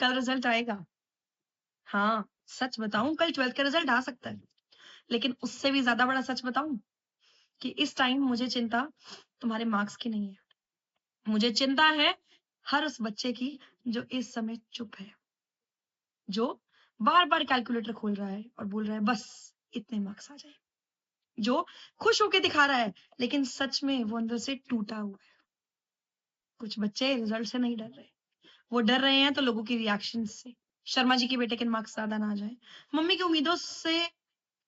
कल रिजल्ट आएगा। हाँ, सच बताऊं, कल 12th का रिजल्ट आ सकता है, लेकिन उससे भी ज्यादा बड़ा सच बताऊं कि इस टाइम मुझे चिंता तुम्हारे मार्क्स की नहीं है, मुझे चिंता है हर उस बच्चे की जो इस समय चुप है, जो बार बार कैलकुलेटर खोल रहा है और बोल रहा है बस इतने मार्क्स आ जाए, जो खुश होके दिखा रहा है लेकिन सच में वो अंदर से टूटा हुआ है। कुछ बच्चे रिजल्ट से नहीं डर रहे, वो डर रहे हैं तो लोगों की रिएक्शन से। शर्मा जी के बेटे के मार्क्स ज्यादा ना आ जाए, मम्मी की उम्मीदों से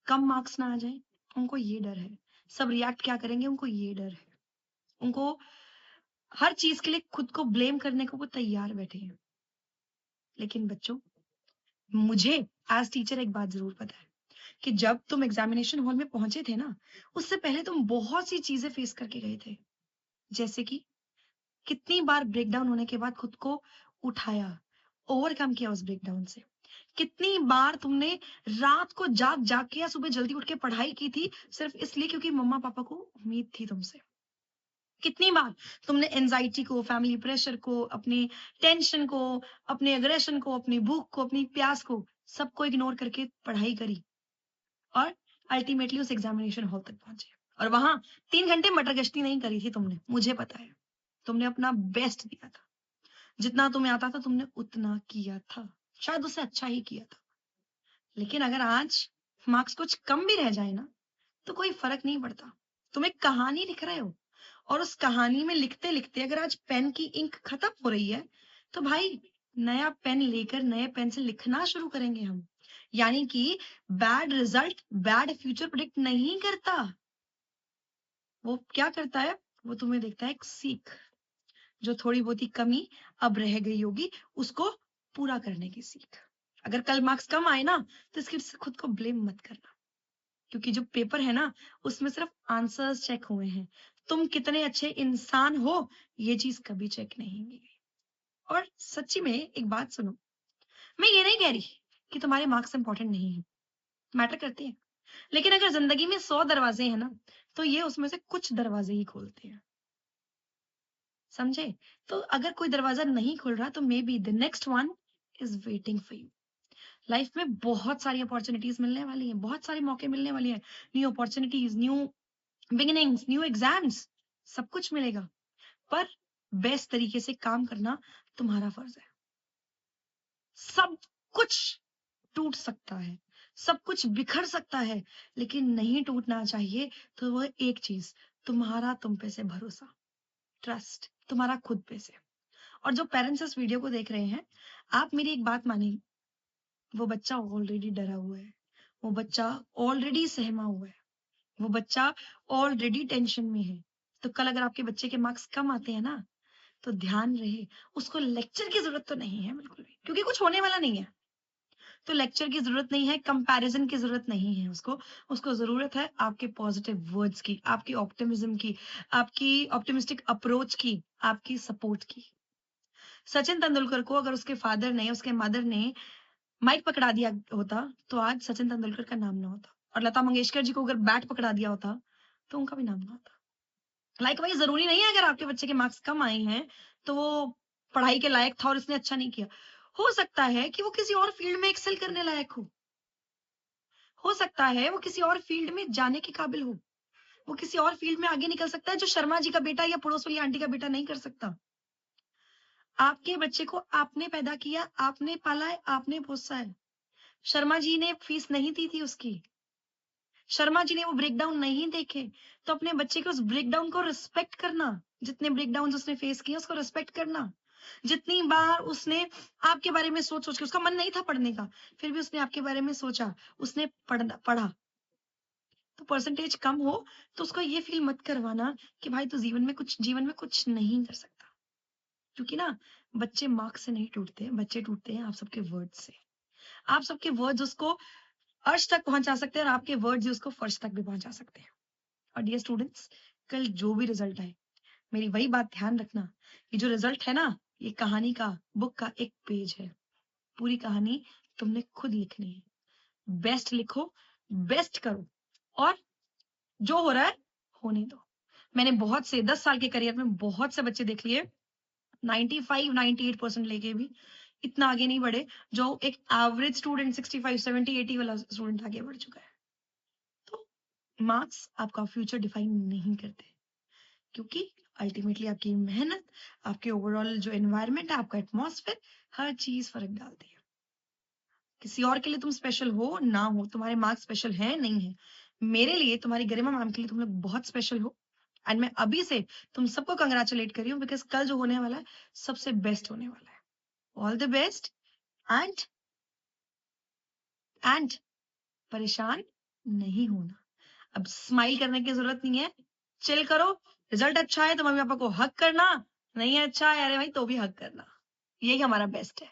कम मार्क्स ना आ जाए, उनको ये डर है। सब रिएक्ट क्या करेंगे, उनको ये डर है। उनको हर चीज के लिए खुद को ब्लेम करने को वो तैयार बैठे हैं। लेकिन बच्चों, मुझे एज टीचर एक बात जरूर पता है कि जब तुम एग्जामिनेशन हॉल में पहुंचे थे ना, उससे पहले तुम बहुत सी चीजें फेस करके गए थे। जैसे कि कितनी बार ब्रेकडाउन होने के बाद खुद को उठाया, ओवरकम किया उस ब्रेकडाउन से। कितनी बार तुमने रात को जाग जाग के या सुबह जल्दी उठ के पढ़ाई की थी, सिर्फ इसलिए क्योंकि मम्मा पापा को उम्मीद थी तुमसे। कितनी बार तुमने एंजाइटी को, फैमिली प्रेशर को, अपनी टेंशन को, अपने अग्रेशन को, अपनी भूख को, अपनी प्यास को, सबको इग्नोर करके पढ़ाई करी और अल्टीमेटली उस एग्जामिनेशन हॉल तक पहुंचे। और वहां 3 घंटे मटर गश्ती नहीं करी थी तुमने, मुझे पता है। तुमने अपना बेस्ट दिया था, जितना तुम्हें आता था तुमने उतना किया था, शायद उससे अच्छा ही किया था। लेकिन अगर आज मार्क्स कुछ कम भी रह जाए ना, तो कोई फर्क नहीं पड़ता। तुम एक कहानी लिख रहे हो और उस कहानी में लिखते लिखते अगर आज पेन की इंक खत्म हो रही है, तो भाई नया पेन लेकर नए पेन से लिखना शुरू करेंगे हम। यानी कि bad result bad future predict नहीं करता। वो क्या करता है, वो तुम्हें देखता है एक सीख, जो थोड़ी बहुत ही कमी अब रह गई होगी उसको पूरा करने की सीख। अगर कल मार्क्स कम आए ना, तो इसके से खुद को ब्लेम मत करना, क्योंकि जो पेपर है ना, उसमें सिर्फ आंसर्स चेक हुए हैं। तुम कितने अच्छे इंसान हो, ये चीज कभी चेक नहीं की गई। और सच्ची में एक बात सुनो, मैं ये नहीं कह रही कि तुम्हारे मार्क्स इंपॉर्टेंट नहीं है, मैटर करते हैं। लेकिन अगर जिंदगी में 100 दरवाजे हैं ना, तो ये उसमें से कुछ दरवाजे ही खोलते हैं, समझे? तो अगर कोई दरवाजा नहीं खुल रहा, तो may be the next one is waiting for you. Life में बहुत सारी अपॉर्चुनिटीज मिलने वाली हैं, बहुत सारे मौके मिलने वाली हैं, new opportunities, new beginnings, new exams, सब कुछ मिलेगा। पर बेस्ट तरीके से काम करना तुम्हारा फर्ज है। सब कुछ टूट सकता है, सब कुछ बिखर सकता है, लेकिन नहीं टूटना चाहिए तो वह एक चीज, तुम्हारा तुम पे से भरोसा, ट्रस्ट तुम्हारा खुद पे से। और जो पेरेंट्स इस वीडियो को देख रहे हैं, आप मेरी एक बात मानिए, वो बच्चा ऑलरेडी डरा हुआ है, वो बच्चा ऑलरेडी सहमा हुआ है, वो बच्चा ऑलरेडी टेंशन में है। तो कल अगर आपके बच्चे के मार्क्स कम आते हैं ना, तो ध्यान रहे, उसको लेक्चर की जरूरत तो नहीं है बिल्कुल भी, क्योंकि कुछ होने वाला नहीं है। तो लेक्चर की जरूरत नहीं है, कंपैरिजन की जरूरत नहीं है उसको। उसको जरूरत है आपके पॉजिटिव वर्ड्स की, आपकी ऑप्टिमिज्म की, आपकी ऑप्टिमिस्टिक अप्रोच की, आपकी सपोर्ट की। सचिन तेंदुलकर को अगर उसके फादर ने, उसके मदर ने माइक पकड़ा दिया होता, तो आज सचिन तेंदुलकर का नाम ना होता। और लता मंगेशकर जी को अगर बैट पकड़ा दिया होता, तो उनका भी नाम ना होता। लाइक भाई, जरूरी नहीं है अगर आपके बच्चे के मार्क्स कम आए हैं तो वो पढ़ाई के लायक था और इसने अच्छा नहीं किया। हो सकता है कि वो किसी और फील्ड में एक्सेल करने लायक हो सकता है वो किसी और फील्ड में जाने के काबिल हो, वो किसी और फील्ड में आगे निकल सकता है, जो शर्मा जी का बेटा या पड़ोस वाली आंटी का बेटा नहीं कर सकता। आपके बच्चे को आपने पैदा किया, आपने पाला है, आपने पोसा है। शर्मा जी ने फीस नहीं दी थी उसकी, शर्मा जी ने वो ब्रेकडाउन नहीं देखे। तो अपने बच्चे के उस ब्रेकडाउन को रिस्पेक्ट करना, जितने ब्रेकडाउन उसने फेस किए उसको रिस्पेक्ट करना। जितनी बार उसने आपके बारे में सोच सोच के, उसका मन नहीं था पढ़ने का, फिर भी उसने आपके बारे में सोचा, उसने पढ़ा। तो परसेंटेज कम हो तो उसको ये फील मत करवाना कि भाई तू जीवन में कुछ नहीं कर सकता। क्योंकि ना, बच्चे मार्क्स से नहीं टूटते, बच्चे टूटते हैं आप सबके वर्ड्स से। आप सबके वर्ड्स उसको अर्श तक पहुंचा सकते हैं और आपके वर्ड्स ही उसको फर्श तक भी पहुंचा सकते हैं। और डियर स्टूडेंट्स, कल जो भी रिजल्ट आए, मेरी वही बात ध्यान रखना, ये जो रिजल्ट है ना, ये कहानी का, बुक का एक पेज है। पूरी कहानी तुमने खुद लिखनी है। बेस्ट लिखो, बेस्ट करो, और जो हो रहा है होने दो। मैंने बहुत से 10 साल के करियर में बहुत से बच्चे देख लिए 95 98% लेके भी इतना आगे नहीं बढ़े जो एक एवरेज स्टूडेंट 65 70 80 वाला स्टूडेंट आगे बढ़ चुका है। तो मार्क्स आपका फ्यूचर डिफाइन नहीं करते, क्योंकि अल्टीमेटली आपकी मेहनत, आपके ओवरऑल जो एनवायरनमेंट है, आपका एटमॉस्फेयर, हर चीज फर्क डालती है। किसी और के लिए तुम स्पेशल हो ना हो, तुम्हारे मार्क्स स्पेशल है नहीं है, मेरे लिए, तुम्हारी गरिमा मैम के लिए तुम लोग बहुत स्पेशल हो। एंड मैं अभी से तुम सबको कंग्रेचुलेट कर रही हूँ, बिकॉज कल जो होने वाला है सबसे बेस्ट होने वाला है। All the best. And and परेशान नहीं होना। अब स्माइल करने की जरूरत नहीं है, चिल करो। रिजल्ट अच्छा है तो मम्मी पापा को हक करना, नहीं है अच्छा है अरे भाई तो भी हक करना। यही हमारा बेस्ट है।